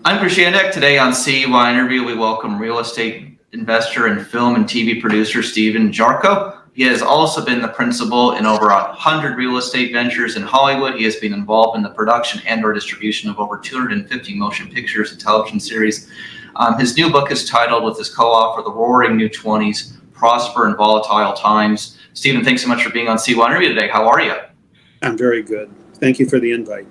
I'm Chris Yandeck. Today on CYInterview, we welcome real estate investor and film and TV producer Steven Jarchow. He has also been the principal in over 100 real estate ventures in Hollywood. He has been involved in the production and/or distribution of over 250 motion pictures and television series. His new book is titled, with his co-author, The Roaring New 20s, Prosper in Volatile Times. Steven, thanks so much for being on CYInterview today. How are you? I'm very good. Thank you for the invite.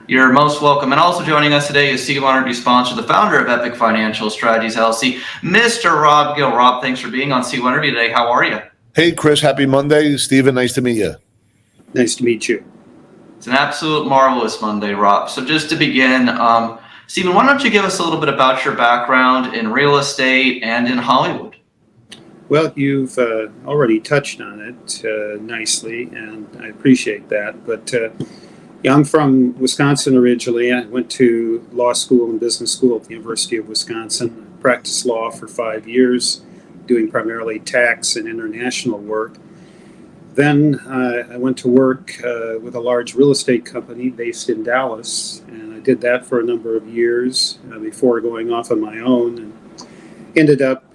You're most welcome. And also joining us today is CYInterview sponsor, the founder of Epic Financial Strategies LLC, Mr. Rob Gill. Rob, thanks for being on CYInterview today. How are you? Hey, Chris. Happy Monday. Steven, nice to meet you. Nice to meet you. It's an absolute marvelous Monday, Rob. So just to begin, Steven, why don't you give us a little bit about your background in real estate and in Hollywood? Well, you've already touched on it nicely, and I appreciate that. But I'm from Wisconsin originally. I went to law school and business school at the University of Wisconsin. I practiced law for 5 years, doing primarily tax and international work. Then I went to work with a large real estate company based in Dallas, and I did that for a number of years before going off on my own, and ended up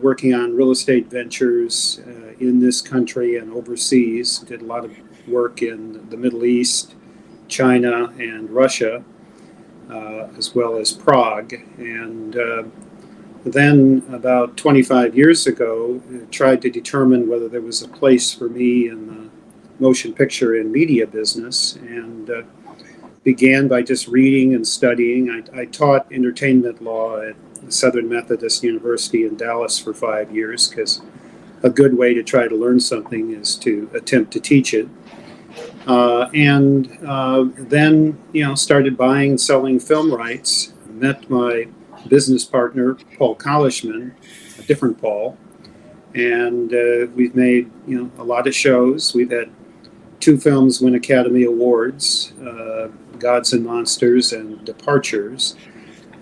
working on real estate ventures in this country and overseas. Did a lot of work in the Middle East, China, and Russia, as well as Prague. And then about 25 years ago, tried to determine whether there was a place for me in the motion picture and media business, and began by just reading and studying. I taught entertainment law at Southern Methodist University in Dallas for 5 years, because a good way to try to learn something is to attempt to teach it. And then, started buying and selling film rights. Met my business partner, Paul Collishman, a different Paul, and we've made a lot of shows. We've had 2 films win Academy Awards, Gods and Monsters and Departures,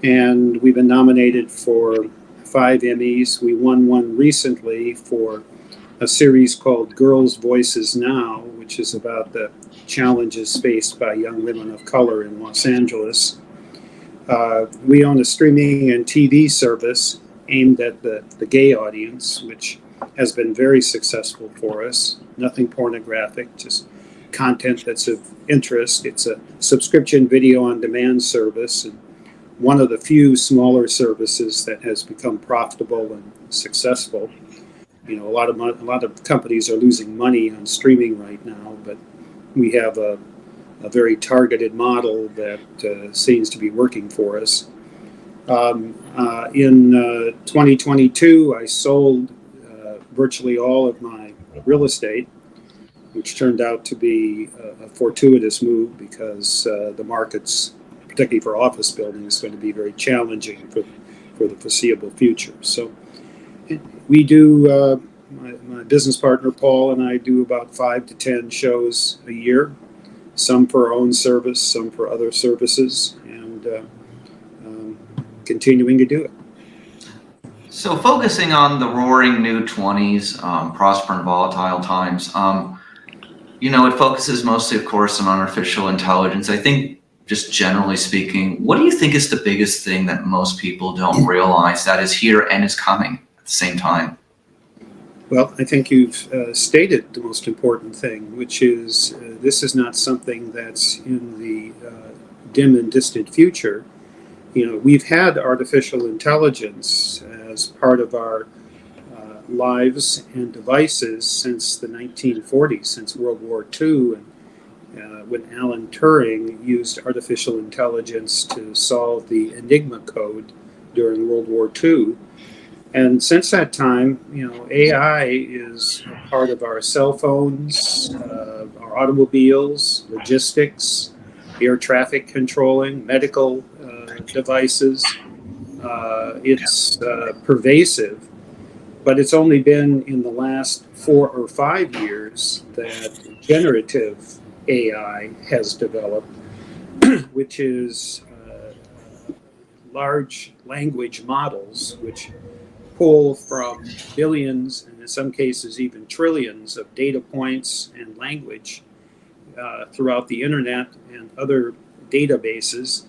and we've been nominated for 5 Emmys. We won one recently for a series called Girls' Voices Now, which is about the challenges faced by young women of color in Los Angeles. We own a streaming and TV service aimed at the gay audience, which has been very successful for us. Nothing pornographic, just content that's of interest. It's a subscription video on demand service, and one of the few smaller services that has become profitable and successful. A lot of companies are losing money on streaming right now, but we have a very targeted model that seems to be working for us. In 2022, I sold virtually all of my real estate, which turned out to be a fortuitous move, because the markets, particularly for office buildings, is going to be very challenging for the foreseeable future. So we do, my business partner Paul and I do about 5 to 10 shows a year, some for our own service, some for other services, and continuing to do it. So focusing on the roaring new 20s, prosper in volatile times, it focuses mostly, of course, on artificial intelligence. I think, just generally speaking, what do you think is the biggest thing that most people don't realize that is here and is coming at the same time? Well, I think you've stated the most important thing, which is this is not something that's in the dim and distant future. We've had artificial intelligence as part of our lives and devices since the 1940s, since World War II, and when Alan Turing used artificial intelligence to solve the Enigma code during World War II. And since that time, AI is a part of our cell phones, our automobiles, logistics, air traffic controlling, medical devices. It's pervasive, but it's only been in the last 4 or 5 years that generative AI has developed, which is large language models, which pull from billions, and in some cases even trillions, of data points and language throughout the internet and other databases,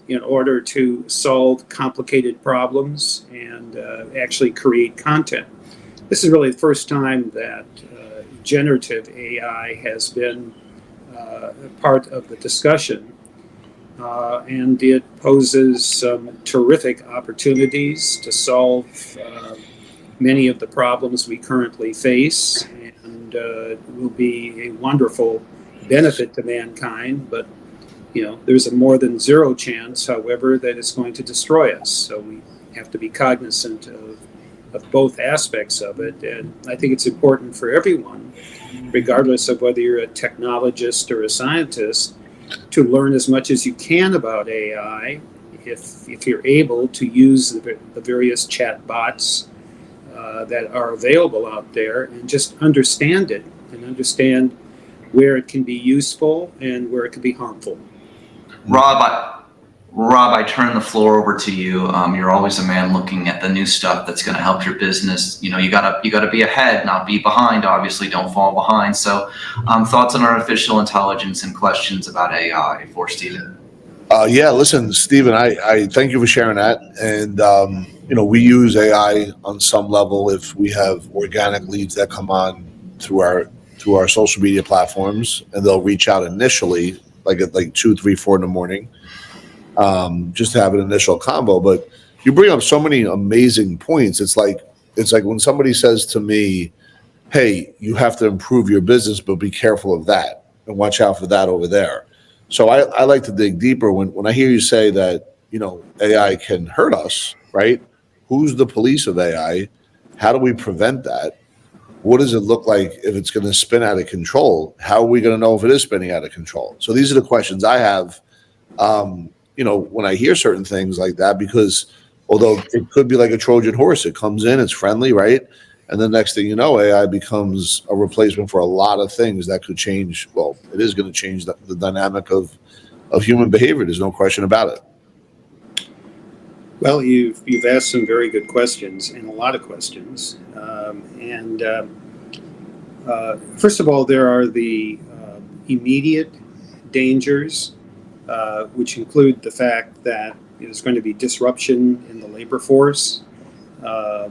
in order to solve complicated problems and actually create content. This is really the first time that generative AI has been part of the discussion, and it poses some terrific opportunities to solve many of the problems we currently face, and will be a wonderful benefit to mankind. But there's a more than zero chance, however, that it's going to destroy us. So we have to be cognizant of both aspects of it. And I think it's important for everyone, regardless of whether you're a technologist or a scientist, to learn as much as you can about AI. If you're able to use the various chat bots that are available out there, and just understand it and understand where it can be useful and where it can be harmful. Rob, I turn the floor over to you. You're always a man looking at the new stuff that's going to help your business. You gotta be ahead, not be behind. Obviously, don't fall behind. So, thoughts on artificial intelligence and questions about AI for Stephen. Yeah, listen, Stephen, I thank you for sharing that. And, we use AI on some level if we have organic leads that come on through our social media platforms, and they'll reach out initially, like at 2, 3, 4 in the morning, just to have an initial convo. But you bring up so many amazing points. It's like when somebody says to me, hey, you have to improve your business, but be careful of that and watch out for that over there. So I like to dig deeper when I hear you say that, AI can hurt us, right? Who's the police of AI? How do we prevent that? What does it look like if it's going to spin out of control? How are we going to know if it is spinning out of control? So these are the questions I have, when I hear certain things like that, because although it could be like a Trojan horse, it comes in, it's friendly, right? And the next thing you know, AI becomes a replacement for a lot of things that could change. Well, it is going to change the dynamic of human behavior. There's no question about it. Well, you've asked some very good questions, and a lot of questions. First of all, there are the immediate dangers, which include the fact that there's going to be disruption in the labor force. A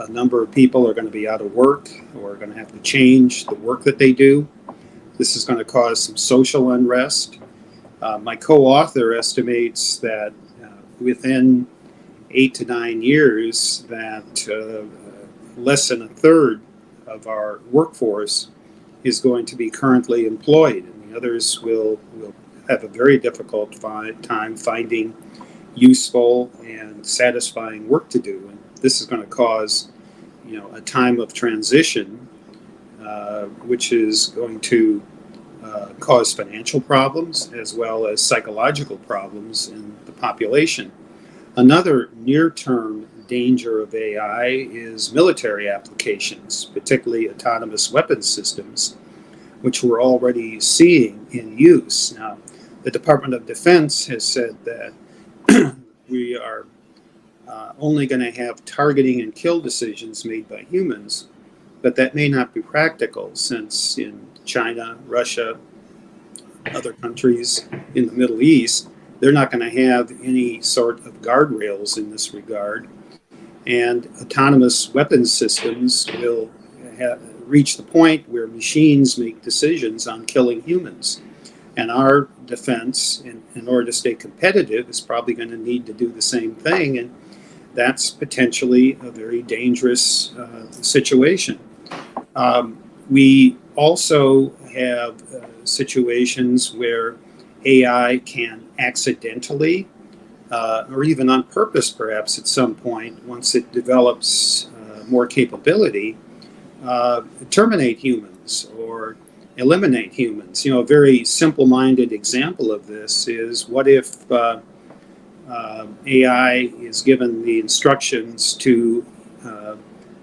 number of people are going to be out of work or are going to have to change the work that they do. This is going to cause some social unrest. My co-author estimates that within 8 to 9 years, that less than a third of our workforce is going to be currently employed, and the others will have a very difficult time finding useful and satisfying work to do. And this is going to cause, a time of transition, which is going to cause financial problems as well as psychological problems in the population. Another near-term danger of AI is military applications, particularly autonomous weapons systems, which we're already seeing in use. Now, the Department of Defense has said that we are only going to have targeting and kill decisions made by humans, but that may not be practical, since in China, Russia, other countries in the Middle East, they're not going to have any sort of guardrails in this regard. And autonomous weapons systems will reach the point where machines make decisions on killing humans. And our defense, in order to stay competitive, is probably going to need to do the same thing. And that's potentially a very dangerous situation. We also have situations where AI can accidentally, or even on purpose perhaps at some point, once it develops more capability, terminate humans or eliminate humans. A very simple-minded example of this is, what if AI is given the instructions to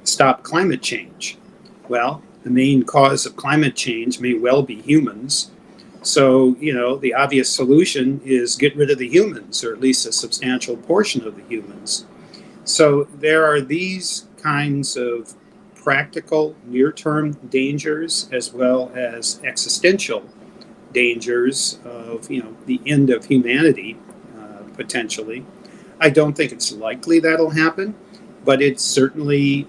stop climate change? Well, the main cause of climate change may well be humans. So, the obvious solution is get rid of the humans, or at least a substantial portion of the humans. So there are these kinds of practical near-term dangers, as well as existential dangers of, the end of humanity potentially. I don't think it's likely that'll happen, but it's certainly,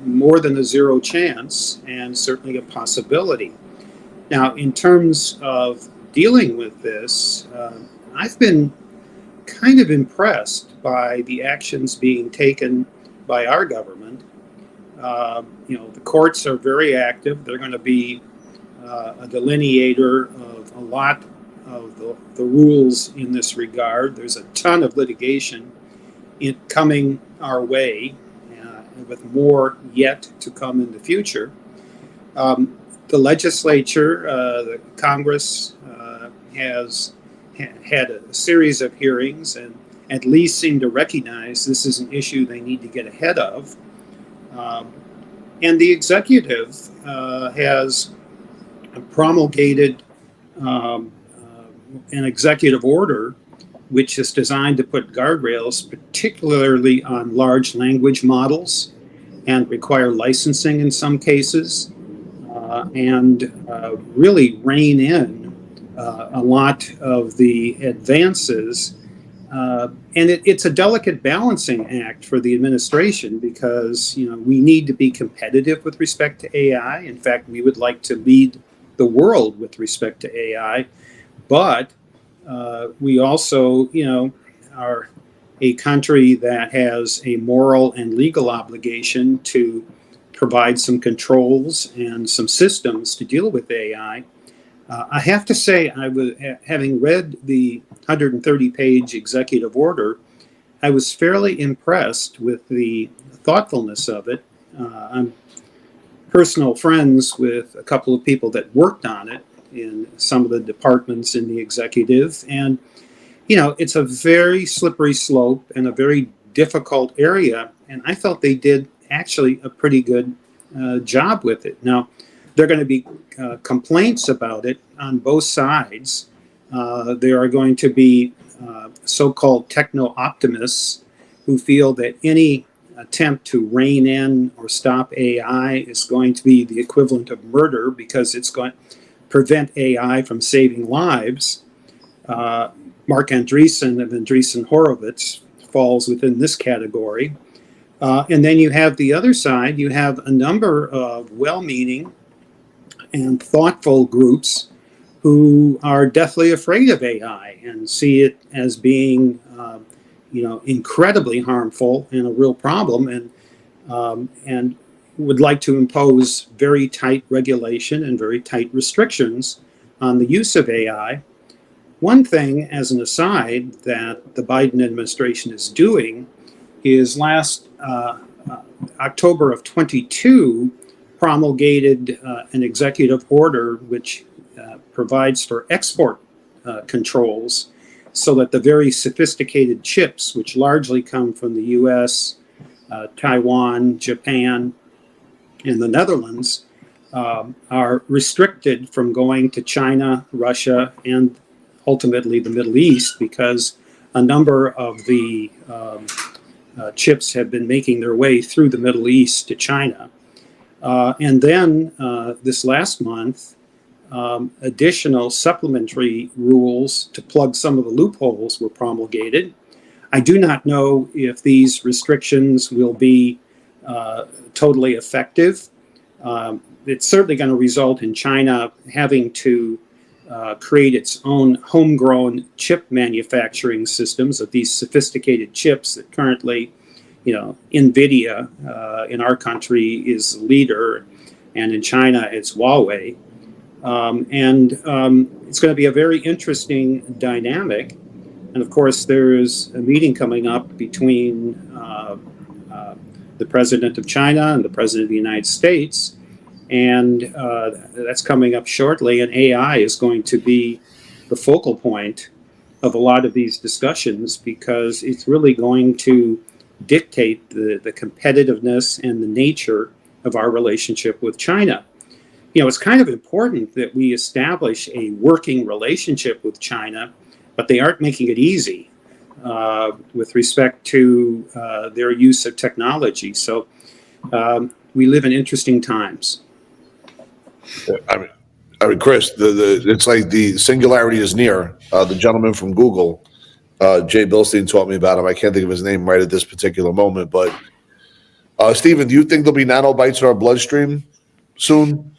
more than a zero chance and certainly a possibility. Now, in terms of dealing with this, I've been kind of impressed by the actions being taken by our government. The courts are very active. They're going to be a delineator of a lot of the rules in this regard. There's a ton of litigation coming our way, with more yet to come in the future. The legislature, the Congress, has had a series of hearings and at least seem to recognize this is an issue they need to get ahead of. And the executive has promulgated an executive order which is designed to put guardrails, particularly on large language models, and require licensing in some cases, and really rein in a lot of the advances. And it's a delicate balancing act for the administration because, we need to be competitive with respect to AI. In fact, we would like to lead the world with respect to AI, but we also, are a country that has a moral and legal obligation to provide some controls and some systems to deal with AI. I have to say, having read the 130-page executive order, I was fairly impressed with the thoughtfulness of it. I'm personal friends with a couple of people that worked on it in some of the departments in the executive, and it's a very slippery slope and a very difficult area, and I felt they did actually a pretty good job with it. Now, there are going to be complaints about it on both sides. There are going to be so-called techno-optimists who feel that any attempt to rein in or stop AI is going to be the equivalent of murder because it's going to prevent AI from saving lives. Mark Andreessen of Andreessen Horowitz falls within this category. And then you have the other side. You have a number of well-meaning and thoughtful groups who are deathly afraid of AI and see it as being, incredibly harmful and a real problem, and would like to impose very tight regulation and very tight restrictions on the use of AI. One thing, as an aside, that the Biden administration is doing is last October of 22 promulgated an executive order which provides for export controls so that the very sophisticated chips, which largely come from the US, Taiwan, Japan, and the Netherlands, are restricted from going to China, Russia, and ultimately the Middle East, because a number of the chips have been making their way through the Middle East to China. And then this last month, additional supplementary rules to plug some of the loopholes were promulgated. I do not know if these restrictions will be totally effective. It's certainly going to result in China having to create its own homegrown chip manufacturing systems of these sophisticated chips that currently, NVIDIA in our country is the leader, and in China it's Huawei. And it's going to be a very interesting dynamic. And of course, there's a meeting coming up between the president of China and the president of the United States. And that's coming up shortly. And AI is going to be the focal point of a lot of these discussions because it's really going to dictate the competitiveness and the nature of our relationship with China. It's kind of important that we establish a working relationship with China, but they aren't making it easy with respect to their use of technology. So we live in interesting times. I mean, Chris, it's like the singularity is near. The gentleman from Google Jay Bilstein taught me about him. I can't think of his name right at this particular moment, but Stephen, do you think there'll be nanobites in our bloodstream soon?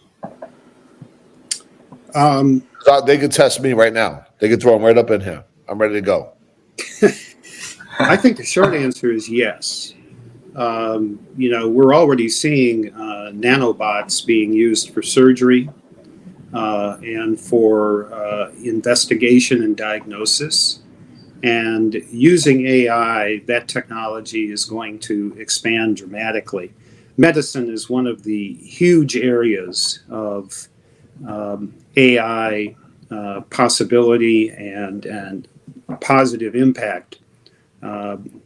They could test me right now. They could throw them right up in here. I'm ready to go. I think the short answer is yes. We're already seeing nanobots being used for surgery and for investigation and diagnosis. And using AI, that technology is going to expand dramatically. Medicine is one of the huge areas of AI possibility and positive impact.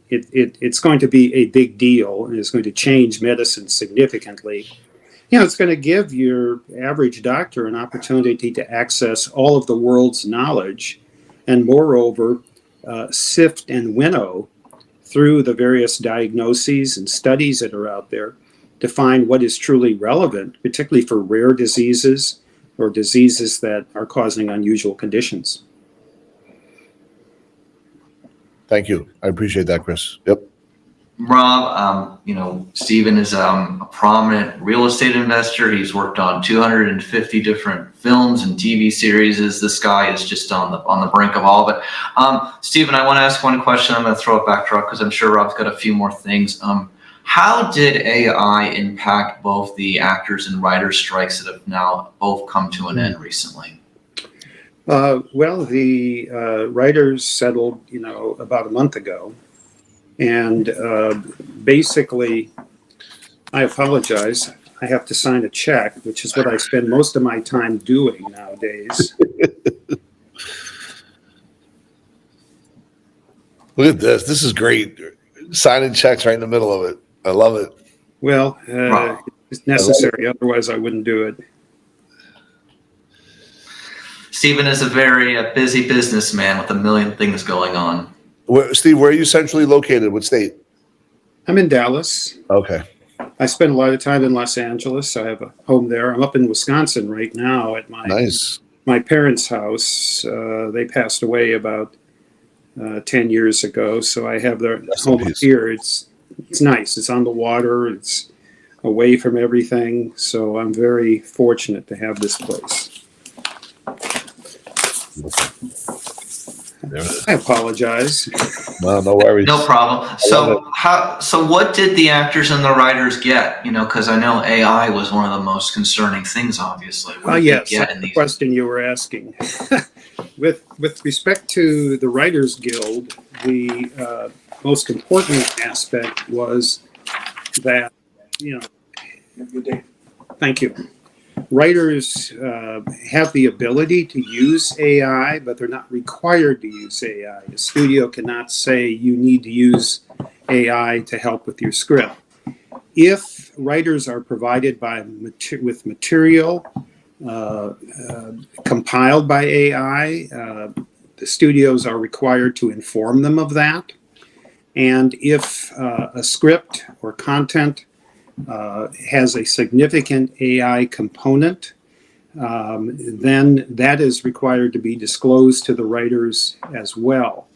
It's going to be a big deal, and it's going to change medicine significantly. It's going to give your average doctor an opportunity to access all of the world's knowledge, and moreover, sift and winnow through the various diagnoses and studies that are out there to find what is truly relevant, particularly for rare diseases or diseases that are causing unusual conditions. Thank you. I appreciate that, Chris. Yep. Rob, Stephen is a prominent real estate investor. He's worked on 250 different films and TV series. This guy is just on the brink of all of it. Stephen, I want to ask one question. I'm going to throw it back to Rob because I'm sure Rob's got a few more things. How did AI impact both the actors and writers strikes that have now both come to an end recently? Well, the writers settled, about a month ago. And basically, I apologize. I have to sign a check, which is what I spend most of my time doing nowadays. Look at this. This is great. Signing checks right in the middle of it. I love it. Well, it's necessary. Otherwise, I wouldn't do it. Stephen is a very busy businessman with a million things going on. Steve, where are you centrally located? What state? I'm in Dallas. Okay. I spend a lot of time in Los Angeles. I have a home there. I'm up in Wisconsin right now at my parents' house. They passed away about 10 years ago, so I have their home up here. It's nice. It's on the water. It's away from everything. So I'm very fortunate to have this place. I apologize. No worries. No problem. So what did the actors and the writers get? Because I know AI was one of the most concerning things, obviously. Yes, that's the question you were asking. With respect to the Writers Guild, the most important aspect was that, thank you. Writers have the ability to use AI, but they're not required to use AI. The studio cannot say you need to use AI to help with your script. If writers are provided with material compiled by AI, the studios are required to inform them of that. And if a script or content has a significant AI component, then that is required to be disclosed to the writers as well.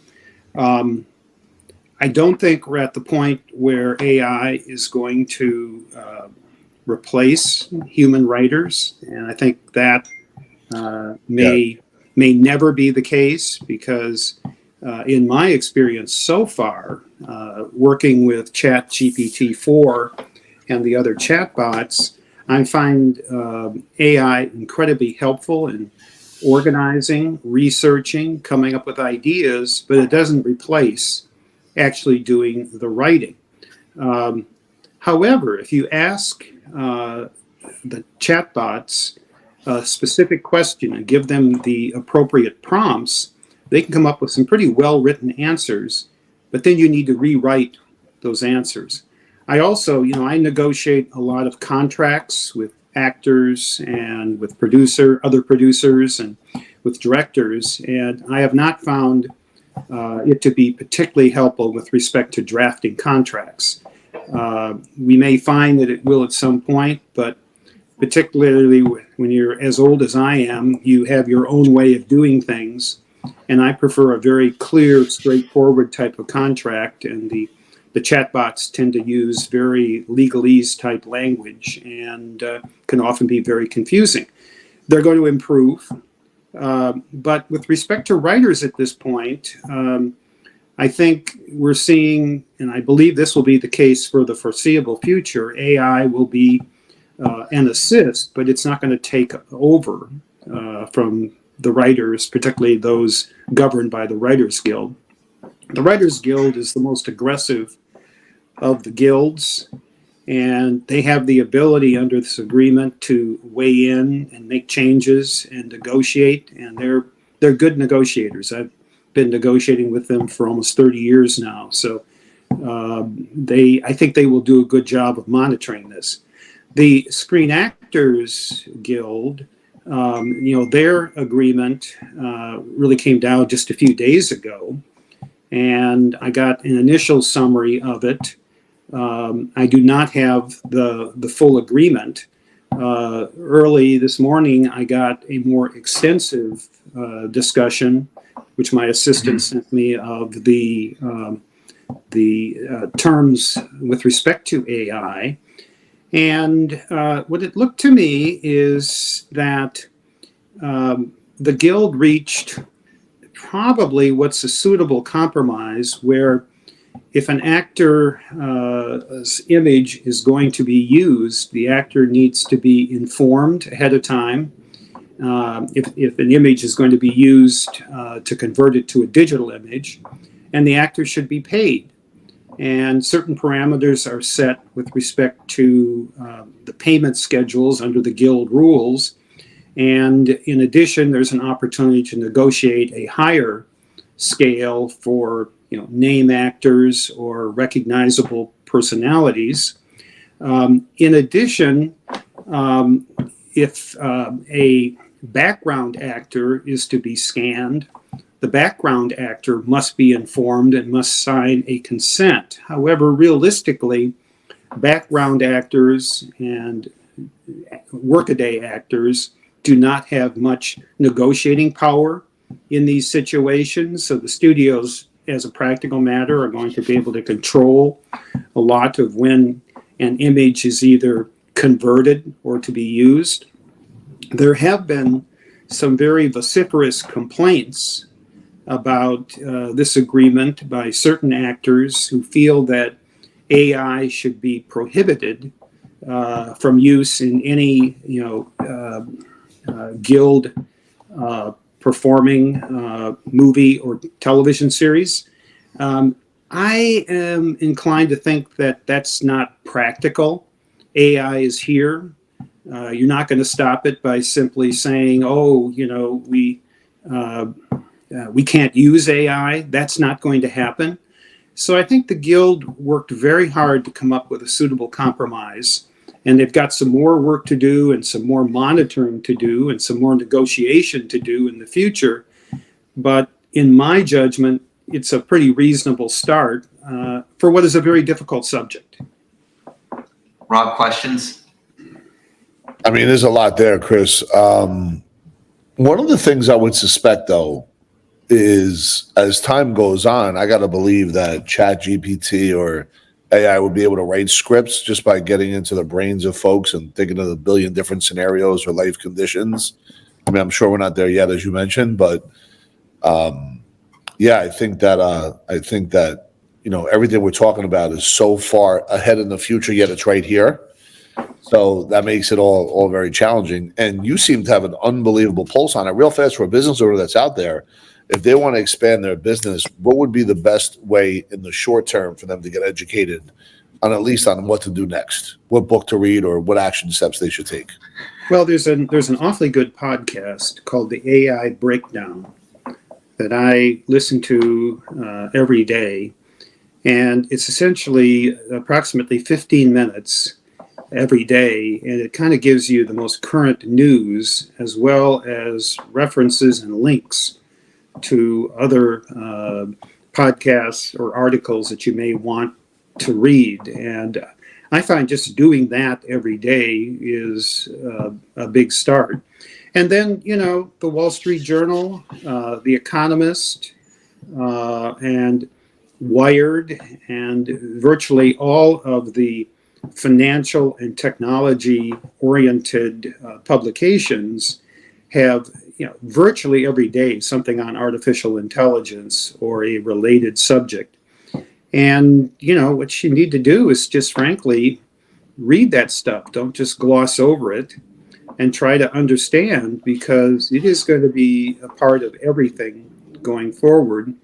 I don't think we're at the point where AI is going to replace human writers, and I think that may never be the case because in my experience so far, working with ChatGPT-4 and the other chatbots, I find AI incredibly helpful in organizing, researching, coming up with ideas, but it doesn't replace actually doing the writing. However, if you ask the chatbots a specific question and give them the appropriate prompts, they can come up with some pretty well-written answers, but then you need to rewrite those answers. I also, I negotiate a lot of contracts with actors and with other producers and with directors, and I have not found it to be particularly helpful with respect to drafting contracts. We may find that it will at some point, but particularly when you're as old as I am, you have your own way of doing things, and I prefer a very clear, straightforward type of contract. And the chatbots tend to use very legalese type language and can often be very confusing. They're going to improve. But with respect to writers at this point, I think we're seeing, and I believe this will be the case for the foreseeable future, AI will be an assist, but it's not going to take over from the writers, particularly those governed by the Writers Guild. The Writers Guild is the most aggressive of the guilds, and they have the ability under this agreement to weigh in and make changes and negotiate, and they're good negotiators. I've been negotiating with them for almost 30 years now, so I think they will do a good job of monitoring this. The Screen Actors Guild, their agreement really came down just a few days ago, and I got an initial summary of it. I do not have the full agreement. Early this morning, I got a more extensive discussion, which my assistant sent me, of the terms with respect to AI. And what it looked to me is that the Guild reached probably what's a suitable compromise, where if an actor's image is going to be used, the actor needs to be informed ahead of time. If an image is going to be used to convert it to a digital image, and the actor should be paid. And certain parameters are set with respect to the payment schedules under the Guild rules. And in addition, there's an opportunity to negotiate a higher scale for name actors or recognizable personalities. In addition, if a background actor is to be scanned, the background actor must be informed and must sign a consent. However, realistically, background actors and workaday actors do not have much negotiating power in these situations. So the studios, as a practical matter, are going to be able to control a lot of when an image is either converted or to be used. There have been some very vociferous complaints about this agreement by certain actors who feel that AI should be prohibited from use in any guild performing movie or television series. I am inclined to think that that's not practical. AI is here. You're not going to stop it by simply saying, we can't use AI. That's not going to happen. So I think the Guild worked very hard to come up with a suitable compromise, and they've got some more work to do and some more monitoring to do and some more negotiation to do in the future. But in my judgment, it's a pretty reasonable start for what is a very difficult subject. Rob, questions? I mean, there's a lot there, Chris. One of the things I would suspect, though, is as time goes on, I got to believe that ChatGPT or AI would be able to write scripts just by getting into the brains of folks and thinking of a billion different scenarios or life conditions. I mean, I'm sure we're not there yet, as you mentioned, but I think that everything we're talking about is so far ahead in the future, yet it's right here. So that makes it all very challenging. And you seem to have an unbelievable pulse on it. Real fast, for a business owner that's out there, if they want to expand their business, what would be the best way in the short term for them to get educated on at least on what to do next, what book to read, or what action steps they should take? Well, there's an awfully good podcast called the AI Breakdown that I listen to every day. And it's essentially approximately 15 minutes every day, and it kind of gives you the most current news as well as references and links to other podcasts or articles that you may want to read. And I find just doing that every day is a big start. And then, the Wall Street Journal, The Economist, and Wired, and virtually all of the financial and technology-oriented publications have, virtually every day something on artificial intelligence or a related subject. And, what you need to do is just frankly read that stuff. Don't just gloss over it, and try to understand, because it is going to be a part of everything going forward.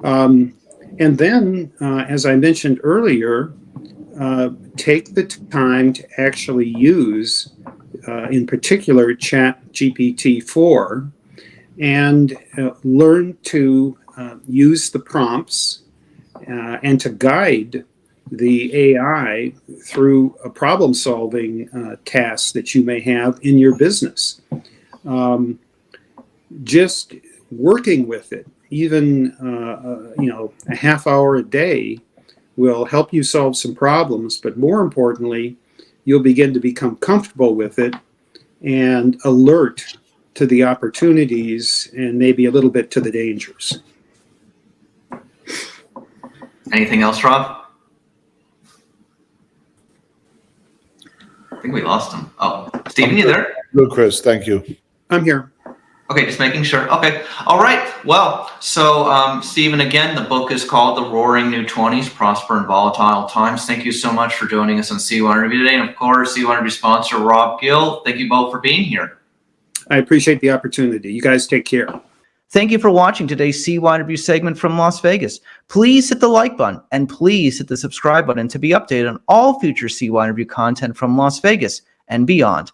And then, as I mentioned earlier, take the time to actually use, in particular, ChatGPT-4, and learn to use the prompts and to guide the AI through a problem-solving task that you may have in your business. Just working with it, even a half hour a day, will help you solve some problems. But more importantly, you'll begin to become comfortable with it and alert to the opportunities and maybe a little bit to the dangers. Anything else, Rob? I think we lost him. Oh, Stephen, you there? Good, Chris. Thank you. I'm here. Okay, just making sure. Okay. All right. Well, so Stephen, again, the book is called The Roaring New 20s, Prosper in Volatile Times. Thank you so much for joining us on CYInterview today. And of course, CYInterview sponsor, Rob Gill. Thank you both for being here. I appreciate the opportunity. You guys take care. Thank you for watching today's CYInterview segment from Las Vegas. Please hit the like button and please hit the subscribe button to be updated on all future CYInterview content from Las Vegas and beyond.